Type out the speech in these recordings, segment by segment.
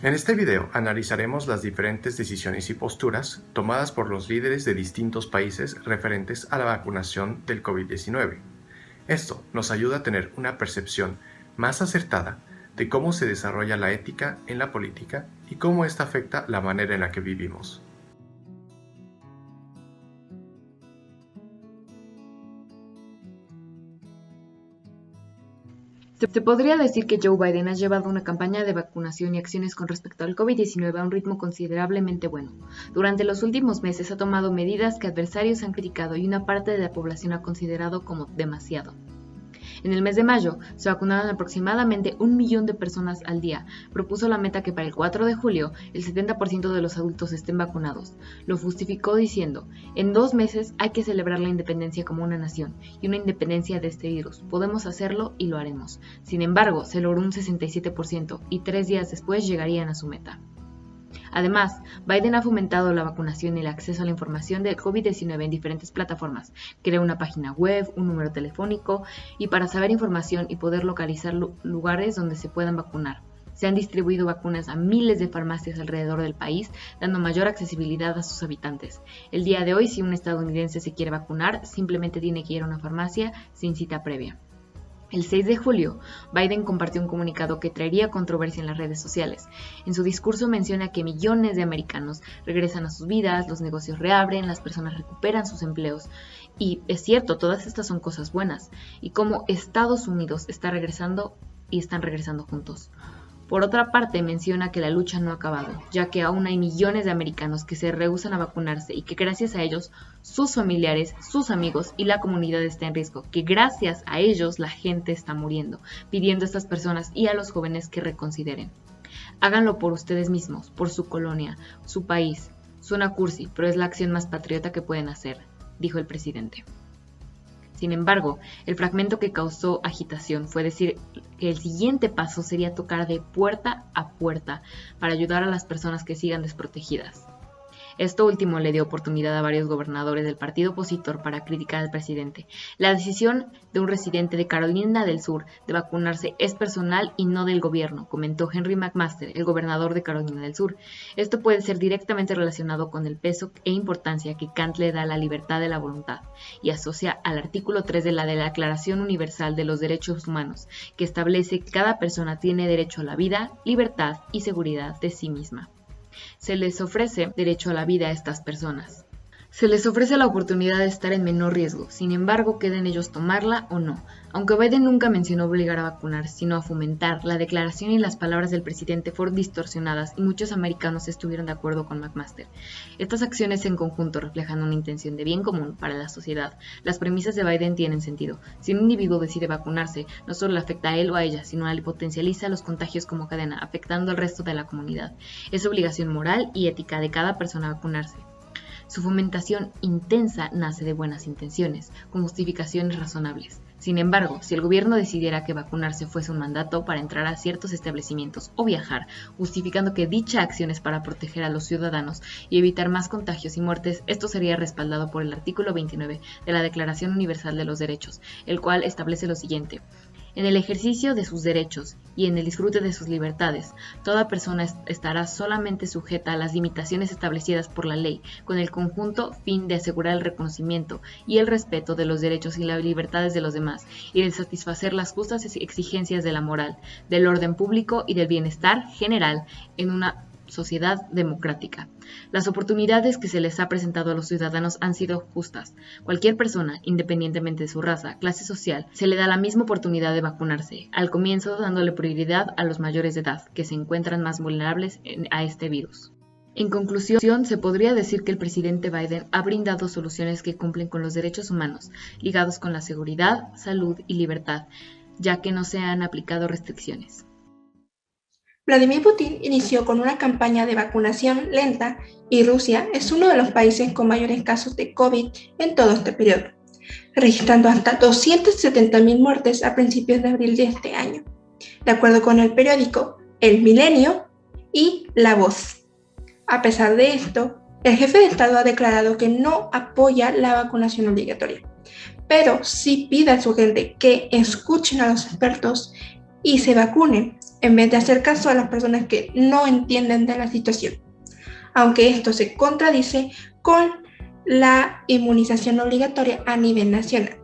En este video analizaremos las diferentes decisiones y posturas tomadas por los líderes de distintos países referentes a la vacunación del COVID-19. Esto nos ayuda a tener una percepción más acertada de cómo se desarrolla la ética en la política y cómo esta afecta la manera en la que vivimos. Se podría decir que Joe Biden ha llevado una campaña de vacunación y acciones con respecto al COVID-19 a un ritmo considerablemente bueno. Durante los últimos meses ha tomado medidas que adversarios han criticado y una parte de la población ha considerado como demasiado. En el mes de mayo se vacunaron aproximadamente 1 millón de personas al día. Propuso la meta que para el 4 de julio el 70% de los adultos estén vacunados. Lo justificó diciendo, en 2 meses hay que celebrar la independencia como una nación y una independencia de este virus. Podemos hacerlo y lo haremos. Sin embargo, se logró un 67% y 3 días después llegarían a su meta. Además, Biden ha fomentado la vacunación y el acceso a la información del COVID-19 en diferentes plataformas. Crea una página web, un número telefónico y para saber información y poder localizar lugares donde se puedan vacunar. Se han distribuido vacunas a miles de farmacias alrededor del país, dando mayor accesibilidad a sus habitantes. El día de hoy, si un estadounidense se quiere vacunar, simplemente tiene que ir a una farmacia sin cita previa. El 6 de julio, Biden compartió un comunicado que traería controversia en las redes sociales. En su discurso menciona que millones de americanos regresan a sus vidas, los negocios reabren, las personas recuperan sus empleos. Y es cierto, todas estas son cosas buenas. Y cómo Estados Unidos está regresando y están regresando juntos. Por otra parte, menciona que la lucha no ha acabado, ya que aún hay millones de americanos que se rehúsan a vacunarse y que gracias a ellos, sus familiares, sus amigos y la comunidad está en riesgo, que gracias a ellos la gente está muriendo, pidiendo a estas personas y a los jóvenes que reconsideren. Háganlo por ustedes mismos, por su colonia, su país. Suena cursi, pero es la acción más patriota que pueden hacer, dijo el presidente. Sin embargo, el fragmento que causó agitación fue decir que el siguiente paso sería tocar de puerta a puerta para ayudar a las personas que sigan desprotegidas. Esto último le dio oportunidad a varios gobernadores del partido opositor para criticar al presidente. La decisión de un residente de Carolina del Sur de vacunarse es personal y no del gobierno, comentó Henry McMaster, el gobernador de Carolina del Sur. Esto puede ser directamente relacionado con el peso e importancia que Kant le da a la libertad de la voluntad y asocia al artículo 3 de la Declaración Universal de los Derechos Humanos, que establece que cada persona tiene derecho a la vida, libertad y seguridad de sí misma. Se les ofrece derecho a la vida a estas personas. Se les ofrece la oportunidad de estar en menor riesgo, sin embargo queda en ellos tomarla o no. Aunque Biden nunca mencionó obligar a vacunar, sino a fomentar, la declaración y las palabras del presidente fueron distorsionadas y muchos americanos estuvieron de acuerdo con McMaster. Estas acciones en conjunto reflejan una intención de bien común para la sociedad. Las premisas de Biden tienen sentido. Si un individuo decide vacunarse, no solo le afecta a él o a ella, sino le potencializa los contagios como cadena, afectando al resto de la comunidad. Es obligación moral y ética de cada persona vacunarse. Su fomentación intensa nace de buenas intenciones, con justificaciones razonables. Sin embargo, si el gobierno decidiera que vacunarse fuese un mandato para entrar a ciertos establecimientos o viajar, justificando que dicha acción es para proteger a los ciudadanos y evitar más contagios y muertes, esto sería respaldado por el artículo 29 de la Declaración Universal de los Derechos, el cual establece lo siguiente. En el ejercicio de sus derechos y en el disfrute de sus libertades, toda persona estará solamente sujeta a las limitaciones establecidas por la ley, con el conjunto fin de asegurar el reconocimiento y el respeto de los derechos y las libertades de los demás, y de satisfacer las justas exigencias de la moral, del orden público y del bienestar general en una sociedad democrática. Las oportunidades que se les ha presentado a los ciudadanos han sido justas. Cualquier persona, independientemente de su raza, clase social, se le da la misma oportunidad de vacunarse, al comienzo dándole prioridad a los mayores de edad, que se encuentran más vulnerables a este virus. En conclusión, se podría decir que el presidente Biden ha brindado soluciones que cumplen con los derechos humanos, ligados con la seguridad, salud y libertad, ya que no se han aplicado restricciones. Vladimir Putin inició con una campaña de vacunación lenta y Rusia es uno de los países con mayores casos de COVID en todo este periodo, registrando hasta 270.000 muertes a principios de abril de este año, de acuerdo con el periódico El Milenio y La Voz. A pesar de esto, el jefe de Estado ha declarado que no apoya la vacunación obligatoria, pero sí pide a su gente que escuchen a los expertos y se vacunen, en vez de hacer caso a las personas que no entienden de la situación. Aunque esto se contradice con la inmunización obligatoria a nivel nacional.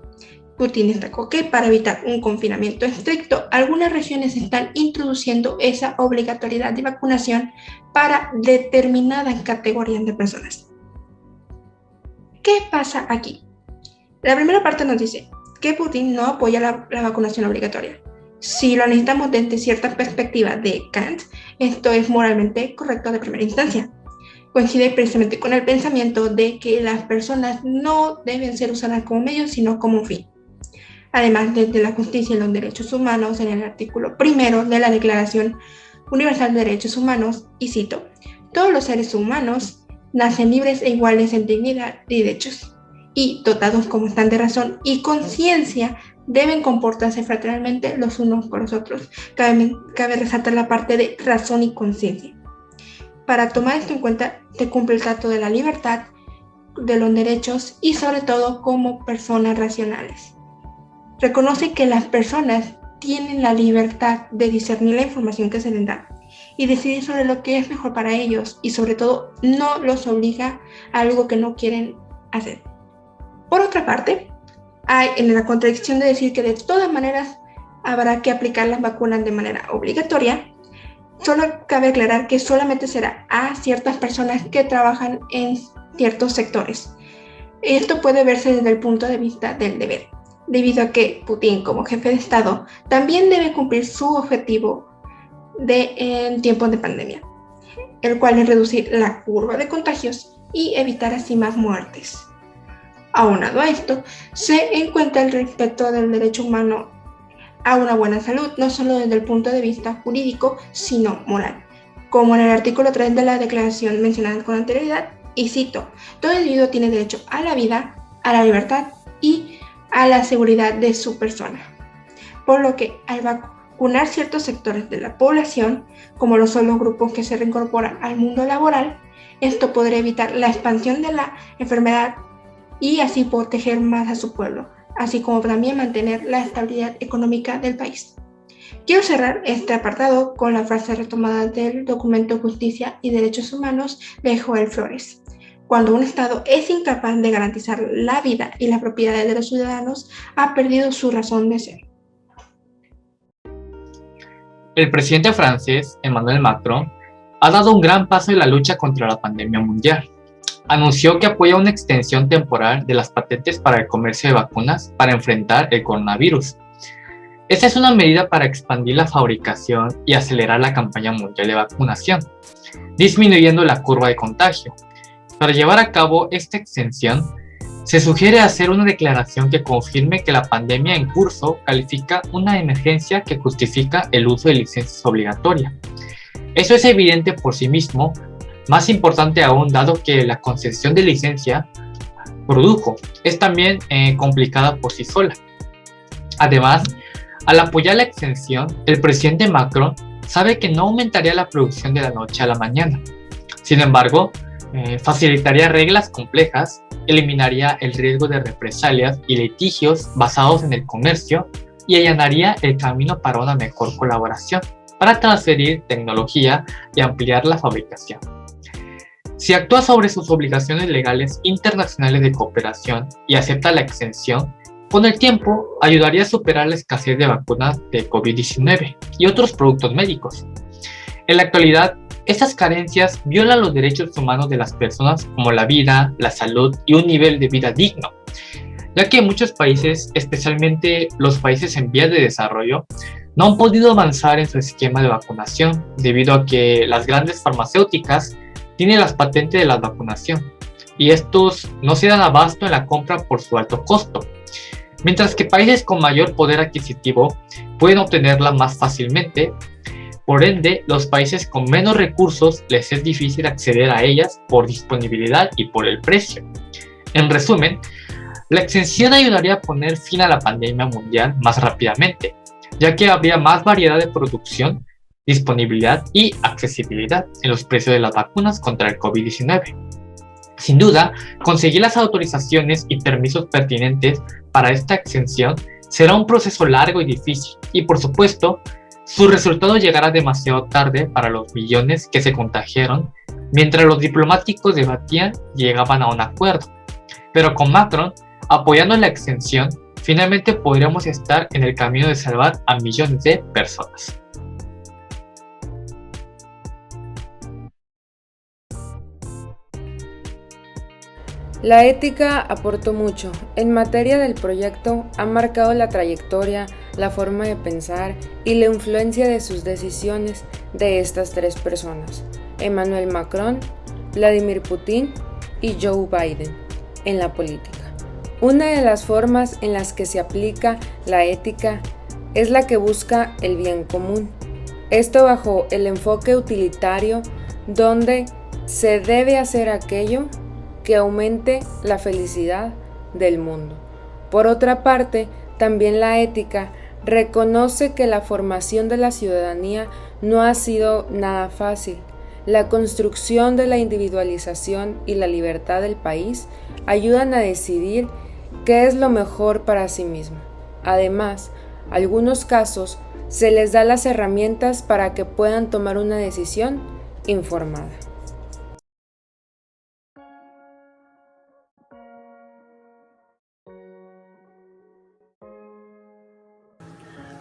Putin destacó que para evitar un confinamiento estricto, algunas regiones están introduciendo esa obligatoriedad de vacunación para determinadas categorías de personas. ¿Qué pasa aquí? La primera parte nos dice que Putin no apoya la vacunación obligatoria. Si lo necesitamos desde cierta perspectiva de Kant, esto es moralmente correcto de primera instancia. Coincide precisamente con el pensamiento de que las personas no deben ser usadas como medio, sino como un fin. Además, desde la justicia y los derechos humanos, en el artículo 1 de la Declaración Universal de Derechos Humanos, y cito, todos los seres humanos nacen libres e iguales en dignidad y derechos, y dotados como están de razón y conciencia, deben comportarse fraternalmente los unos con los otros. Cabe resaltar la parte de razón y conciencia. Para tomar esto en cuenta, se cumple el trato de la libertad, de los derechos y sobre todo como personas racionales. Reconoce que las personas tienen la libertad de discernir la información que se les da y decidir sobre lo que es mejor para ellos y sobre todo no los obliga a algo que no quieren hacer. Por otra parte, hay en la contradicción de decir que de todas maneras habrá que aplicar las vacunas de manera obligatoria. Solo cabe aclarar que solamente será a ciertas personas que trabajan en ciertos sectores. Esto puede verse desde el punto de vista del deber, debido a que Putin, como jefe de Estado, también debe cumplir su objetivo en tiempos de pandemia, el cual es reducir la curva de contagios y evitar así más muertes. Aunado a esto, se encuentra el respeto del derecho humano a una buena salud, no solo desde el punto de vista jurídico, sino moral, como en el artículo 3 de la declaración mencionada con anterioridad, y cito, todo individuo tiene derecho a la vida, a la libertad y a la seguridad de su persona. Por lo que al vacunar ciertos sectores de la población, como lo son los grupos que se reincorporan al mundo laboral, esto podría evitar la expansión de la enfermedad y así proteger más a su pueblo, así como también mantener la estabilidad económica del país. Quiero cerrar este apartado con la frase retomada del documento Justicia y Derechos Humanos de Joel Flores. Cuando un Estado es incapaz de garantizar la vida y las propiedades de los ciudadanos, ha perdido su razón de ser. El presidente francés, Emmanuel Macron, ha dado un gran paso en la lucha contra la pandemia mundial. Anunció que apoya una extensión temporal de las patentes para el comercio de vacunas para enfrentar el coronavirus. Esta es una medida para expandir la fabricación y acelerar la campaña mundial de vacunación, disminuyendo la curva de contagio. Para llevar a cabo esta extensión, se sugiere hacer una declaración que confirme que la pandemia en curso califica una emergencia que justifica el uso de licencias obligatorias. Eso es evidente por sí mismo, más importante aún dado que la concesión de licencia produjo es también complicada por sí sola. Además, al apoyar la extensión, el presidente Macron sabe que no aumentaría la producción de la noche a la mañana. Sin embargo, facilitaría reglas complejas, eliminaría el riesgo de represalias y litigios basados en el comercio y allanaría el camino para una mejor colaboración, para transferir tecnología y ampliar la fabricación. Si actúa sobre sus obligaciones legales internacionales de cooperación y acepta la exención, con el tiempo ayudaría a superar la escasez de vacunas de COVID-19 y otros productos médicos. En la actualidad, estas carencias violan los derechos humanos de las personas como la vida, la salud y un nivel de vida digno, ya que muchos países, especialmente los países en vías de desarrollo, no han podido avanzar en su esquema de vacunación debido a que las grandes farmacéuticas tienen las patentes de la vacunación y estos no se dan abasto en la compra por su alto costo, mientras que países con mayor poder adquisitivo pueden obtenerla más fácilmente. Por ende, los países con menos recursos les es difícil acceder a ellas por disponibilidad y por el precio. En resumen, la exención ayudaría a poner fin a la pandemia mundial más rápidamente, ya que habría más variedad de producción, disponibilidad y accesibilidad en los precios de las vacunas contra el COVID-19. Sin duda, conseguir las autorizaciones y permisos pertinentes para esta exención será un proceso largo y difícil, y por supuesto, su resultado llegará demasiado tarde para los millones que se contagiaron, mientras los diplomáticos debatían y llegaban a un acuerdo. Pero con Macron apoyando la extensión, finalmente podríamos estar en el camino de salvar a millones de personas. La ética aportó mucho. En materia del proyecto, ha marcado la trayectoria, la forma de pensar y la influencia de sus decisiones de estas tres personas: Emmanuel Macron, Vladimir Putin y Joe Biden, en la política. Una de las formas en las que se aplica la ética es la que busca el bien común. Esto bajo el enfoque utilitario, donde se debe hacer aquello que aumente la felicidad del mundo. Por otra parte, también la ética reconoce que la formación de la ciudadanía no ha sido nada fácil. La construcción de la individualización y la libertad del país ayudan a decidir qué es lo mejor para sí mismo. Además, en algunos casos se les da las herramientas para que puedan tomar una decisión informada.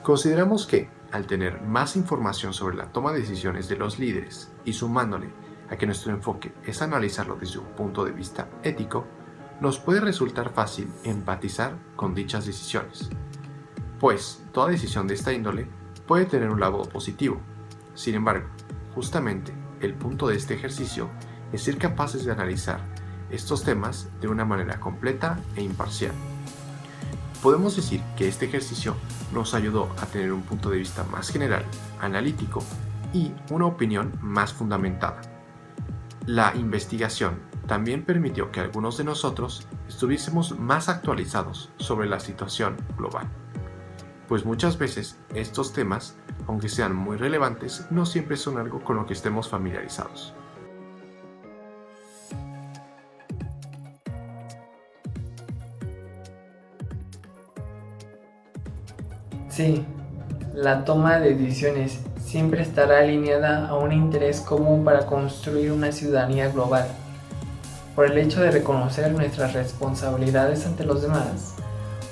Consideramos que, al tener más información sobre la toma de decisiones de los líderes y sumándole a que nuestro enfoque es analizarlo desde un punto de vista ético, nos puede resultar fácil empatizar con dichas decisiones, pues toda decisión de esta índole puede tener un lado positivo. Sin embargo, justamente el punto de este ejercicio es ser capaces de analizar estos temas de una manera completa e imparcial. Podemos decir que este ejercicio nos ayudó a tener un punto de vista más general, analítico y una opinión más fundamentada. La investigación también permitió que algunos de nosotros estuviésemos más actualizados sobre la situación global, pues muchas veces estos temas, aunque sean muy relevantes, no siempre son algo con lo que estemos familiarizados. Sí, la toma de decisiones siempre estará alineada a un interés común para construir una ciudadanía global. Por el hecho de reconocer nuestras responsabilidades ante los demás,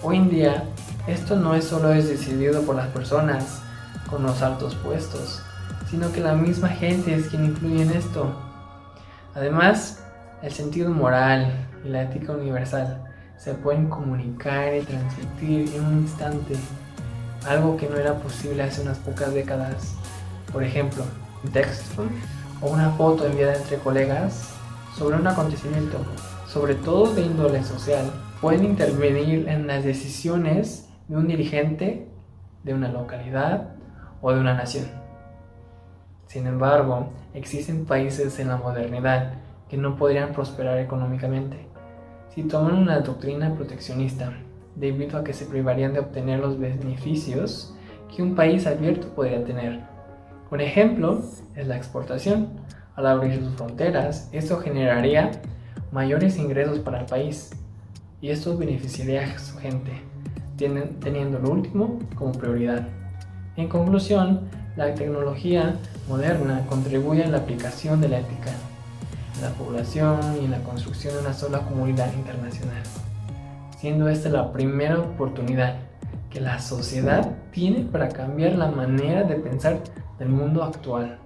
hoy en día esto no es solo decidido por las personas con los altos puestos, sino que la misma gente es quien influye en esto. Además, el sentido moral y la ética universal se pueden comunicar y transmitir en un instante, algo que no era posible hace unas pocas décadas. Por ejemplo, un texto o una foto enviada entre colegas sobre un acontecimiento, sobre todo de índole social, pueden intervenir en las decisiones de un dirigente de una localidad o de una nación. Sin embargo, existen países en la modernidad que no podrían prosperar económicamente si toman una doctrina proteccionista, debido a que se privarían de obtener los beneficios que un país abierto podría tener. Un ejemplo es la exportación. Al abrir sus fronteras, esto generaría mayores ingresos para el país y esto beneficiaría a su gente, teniendo lo último como prioridad. En conclusión, la tecnología moderna contribuye a la aplicación de la ética en la población y en la construcción de una sola comunidad internacional, siendo esta la primera oportunidad que la sociedad tiene para cambiar la manera de pensar del mundo actual.